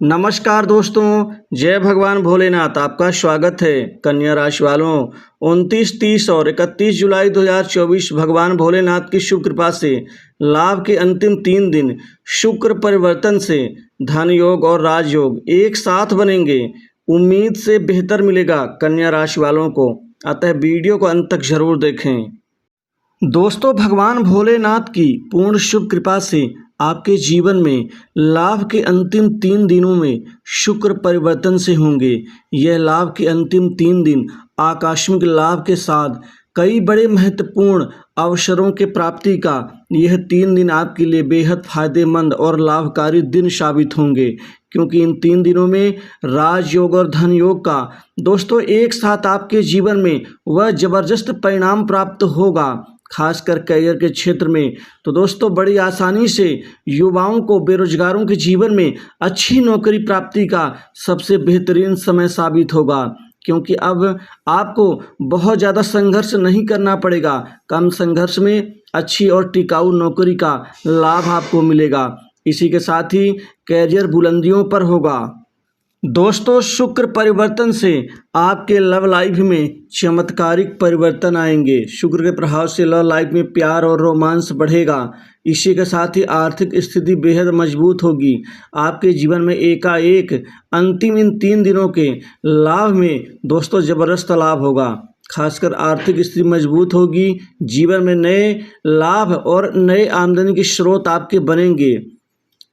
नमस्कार दोस्तों, जय भगवान भोलेनाथ। आपका स्वागत है। कन्या राशि वालों, 29, 30 और 31 जुलाई 2024 भगवान भोलेनाथ की शुभ कृपा से लाभ के अंतिम 3 दिन शुक्र परिवर्तन से धन योग और राजयोग एक साथ बनेंगे। उम्मीद से बेहतर मिलेगा कन्या राशि वालों को, अतः वीडियो को अंत तक जरूर देखें। दोस्तों, भगवान भोलेनाथ की पूर्ण शुभ कृपा से आपके जीवन में लाभ के अंतिम 3 दिनों में शुक्र परिवर्तन से होंगे। यह लाभ के अंतिम 3 दिन आकस्मिक लाभ के साथ कई बड़े महत्वपूर्ण अवसरों के प्राप्ति का यह 3 दिन आपके लिए बेहद फायदेमंद और लाभकारी दिन साबित होंगे, क्योंकि इन 3 दिनों में राजयोग और धन योग का दोस्तों एक साथ आपके जीवन में वह जबरदस्त परिणाम प्राप्त होगा, खासकर करियर के क्षेत्र में। तो दोस्तों, बड़ी आसानी से युवाओं को, बेरोजगारों के जीवन में अच्छी नौकरी प्राप्ति का सबसे बेहतरीन समय साबित होगा, क्योंकि अब आपको बहुत ज़्यादा संघर्ष नहीं करना पड़ेगा। कम संघर्ष में अच्छी और टिकाऊ नौकरी का लाभ आपको मिलेगा। इसी के साथ ही करियर बुलंदियों पर होगा। दोस्तों, शुक्र परिवर्तन से आपके लव लाइफ में चमत्कारिक परिवर्तन आएंगे। शुक्र के प्रभाव से लव लाइफ में प्यार और रोमांस बढ़ेगा। इसी के साथ ही आर्थिक स्थिति बेहद मजबूत होगी। आपके जीवन में एकाएक अंतिम इन 3 दिनों के लाभ में दोस्तों ज़बरदस्त लाभ होगा। खासकर आर्थिक स्थिति मजबूत होगी। जीवन में नए लाभ और नए आमदनी के स्रोत आपके बनेंगे।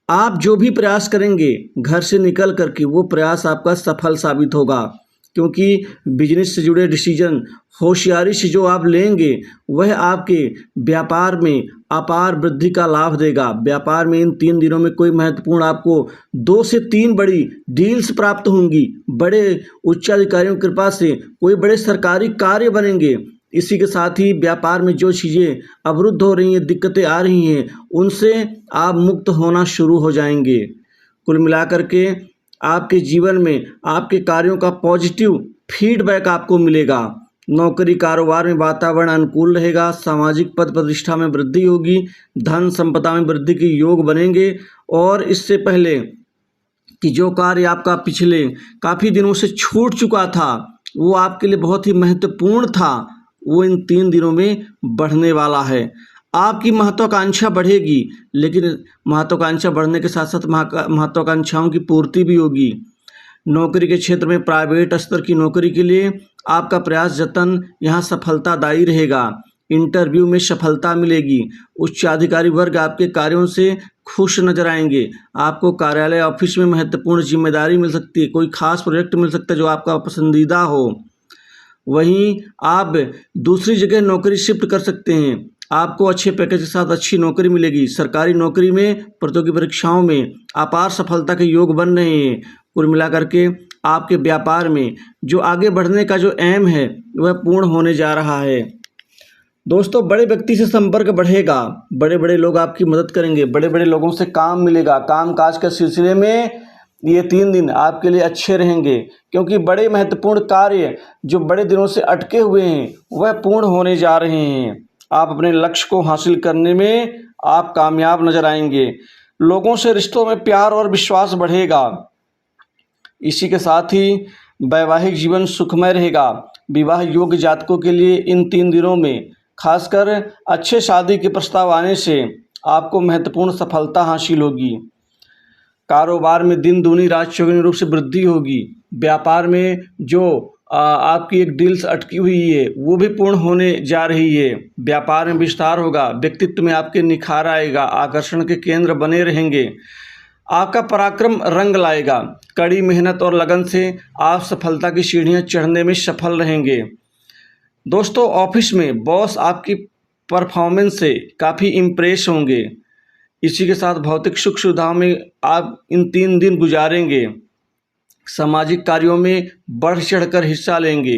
आप जो भी प्रयास करेंगे घर से निकल करके, वो प्रयास आपका सफल साबित होगा, क्योंकि बिजनेस से जुड़े डिसीजन होशियारी से जो आप लेंगे वह आपके व्यापार में अपार वृद्धि का लाभ देगा। व्यापार में इन 3 दिनों में कोई महत्वपूर्ण आपको 2 से 3 बड़ी डील्स प्राप्त होंगी। बड़े उच्चाधिकारियों की कृपा से कोई बड़े सरकारी कार्य बनेंगे। इसी के साथ ही व्यापार में जो चीज़ें अवरुद्ध हो रही हैं, दिक्कतें आ रही हैं, उनसे आप मुक्त होना शुरू हो जाएंगे। कुल मिलाकर के आपके जीवन में आपके कार्यों का पॉजिटिव फीडबैक आपको मिलेगा। नौकरी कारोबार में वातावरण अनुकूल रहेगा। सामाजिक पद प्रतिष्ठा में वृद्धि होगी। धन संपदा में वृद्धि के योग बनेंगे। और इससे पहले कि जो कार्य आपका पिछले काफ़ी दिनों से छूट चुका था, वो आपके लिए बहुत ही महत्वपूर्ण था, वो इन 3 दिनों में बढ़ने वाला है। आपकी महत्वाकांक्षा बढ़ेगी, लेकिन महत्वाकांक्षा बढ़ने के साथ साथ महत्वाकांक्षाओं की पूर्ति भी होगी। नौकरी के क्षेत्र में प्राइवेट स्तर की नौकरी के लिए आपका प्रयास जतन यहाँ सफलतादायी रहेगा। इंटरव्यू में सफलता मिलेगी। उच्चाधिकारी वर्ग आपके कार्यों से खुश नजर आएंगे। आपको कार्यालय ऑफिस में महत्वपूर्ण जिम्मेदारी मिल सकती है। कोई खास प्रोजेक्ट मिल सकता है जो आपका पसंदीदा हो। वहीं आप दूसरी जगह नौकरी शिफ्ट कर सकते हैं। आपको अच्छे पैकेज के साथ अच्छी नौकरी मिलेगी। सरकारी नौकरी में प्रतियोगी परीक्षाओं में अपार सफलता के योग बन रहे हैं। कुल मिलाकर के आपके व्यापार में जो आगे बढ़ने का जो एम है वह पूर्ण होने जा रहा है। दोस्तों, बड़े व्यक्ति से संपर्क बढ़ेगा। बड़े बड़े लोग आपकी मदद करेंगे। बड़े बड़े लोगों से काम मिलेगा। काम काज के सिलसिले में ये 3 दिन आपके लिए अच्छे रहेंगे, क्योंकि बड़े महत्वपूर्ण कार्य जो बड़े दिनों से अटके हुए हैं वह पूर्ण होने जा रहे हैं। आप अपने लक्ष्य को हासिल करने में आप कामयाब नजर आएंगे। लोगों से रिश्तों में प्यार और विश्वास बढ़ेगा। इसी के साथ ही वैवाहिक जीवन सुखमय रहेगा। विवाह योग्य जातकों के लिए इन 3 दिनों में खासकर अच्छे शादी के प्रस्ताव आने से आपको महत्वपूर्ण सफलता हासिल होगी। कारोबार में दिन दूनी रात चौगुनी रूप से वृद्धि होगी। व्यापार में जो आपकी एक डील्स अटकी हुई है वो भी पूर्ण होने जा रही है। व्यापार में विस्तार होगा। व्यक्तित्व में आपके निखार आएगा। आकर्षण के केंद्र बने रहेंगे। आपका पराक्रम रंग लाएगा। कड़ी मेहनत और लगन से आप सफलता की सीढ़ियां चढ़ने में सफल रहेंगे। दोस्तों, ऑफिस में बॉस आपकी परफॉर्मेंस से काफ़ी इम्प्रेस होंगे। इसी के साथ भौतिक सुख सुविधाओं में आप इन 3 दिन गुजारेंगे। सामाजिक कार्यों में बढ़ चढ़कर हिस्सा लेंगे।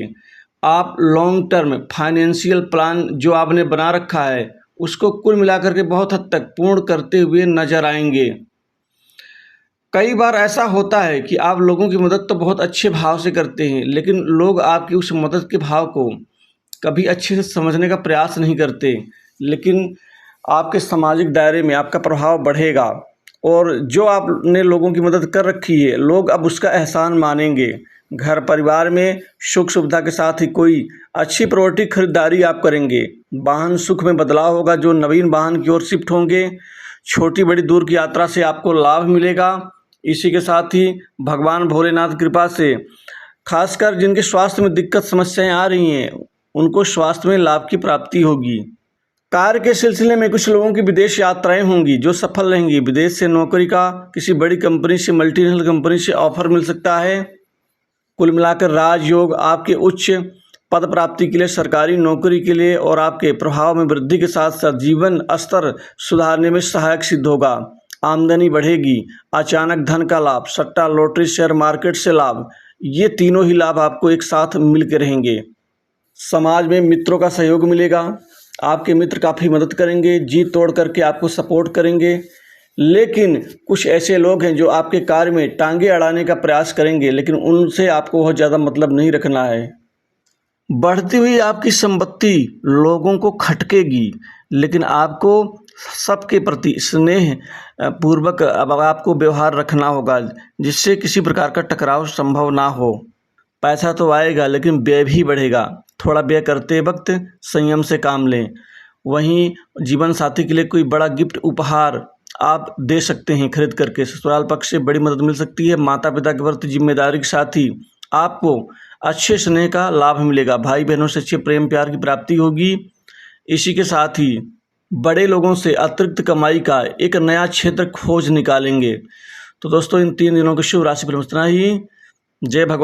आप लॉन्ग टर्म फाइनेंशियल प्लान जो आपने बना रखा है उसको कुल मिलाकर के बहुत हद तक पूर्ण करते हुए नजर आएंगे। कई बार ऐसा होता है कि आप लोगों की मदद तो बहुत अच्छे भाव से करते हैं, लेकिन लोग आपकी उस मदद के भाव को कभी अच्छे से समझने का प्रयास नहीं करते। लेकिन आपके सामाजिक दायरे में आपका प्रभाव बढ़ेगा। और जो आपने लोगों की मदद कर रखी है, लोग अब उसका एहसान मानेंगे। घर परिवार में सुख सुविधा के साथ ही कोई अच्छी प्रॉपर्टी खरीदारी आप करेंगे। वाहन सुख में बदलाव होगा, जो नवीन वाहन की ओर शिफ्ट होंगे। छोटी बड़ी दूर की यात्रा से आपको लाभ मिलेगा। इसी के साथ ही भगवान भोलेनाथ की कृपा से खासकर जिनके स्वास्थ्य में दिक्कत समस्याएं आ रही हैं, उनको स्वास्थ्य में लाभ की प्राप्ति होगी। कार्य के सिलसिले में कुछ लोगों की विदेश यात्राएं होंगी जो सफल रहेंगी। विदेश से नौकरी का किसी बड़ी कंपनी से, मल्टीनेशनल कंपनी से ऑफर मिल सकता है। कुल मिलाकर राजयोग आपके उच्च पद प्राप्ति के लिए, सरकारी नौकरी के लिए और आपके प्रभाव में वृद्धि के साथ साथ जीवन स्तर सुधारने में सहायक सिद्ध होगा। आमदनी बढ़ेगी, अचानक धन का लाभ, सट्टा, लॉटरी, शेयर मार्केट से लाभ, ये तीनों ही लाभ आपको एक साथ मिल के रहेंगे। समाज में मित्रों का सहयोग मिलेगा। आपके मित्र काफ़ी मदद करेंगे, जी तोड़ करके आपको सपोर्ट करेंगे। लेकिन कुछ ऐसे लोग हैं जो आपके कार्य में टांगे अड़ाने का प्रयास करेंगे, लेकिन उनसे आपको बहुत ज़्यादा मतलब नहीं रखना है। बढ़ती हुई आपकी संपत्ति लोगों को खटकेगी, लेकिन आपको सबके प्रति स्नेह पूर्वक अब आपको व्यवहार रखना होगा, जिससे किसी प्रकार का टकराव संभव ना हो। पैसा तो आएगा, लेकिन व्यय भी बढ़ेगा। थोड़ा व्यय करते वक्त संयम से काम लें। वहीं जीवन साथी के लिए कोई बड़ा गिफ्ट उपहार आप दे सकते हैं खरीद करके। ससुराल पक्ष से बड़ी मदद मिल सकती है। माता पिता के प्रति जिम्मेदारी के साथ ही आपको अच्छे स्नेह का लाभ मिलेगा। भाई बहनों से अच्छे प्रेम प्यार की प्राप्ति होगी। इसी के साथ ही बड़े लोगों से अतिरिक्त कमाई का एक नया क्षेत्र खोज निकालेंगे। तो दोस्तों, इन 3 दिनों के शुभ राशि पर इतना ही। जय भगवान।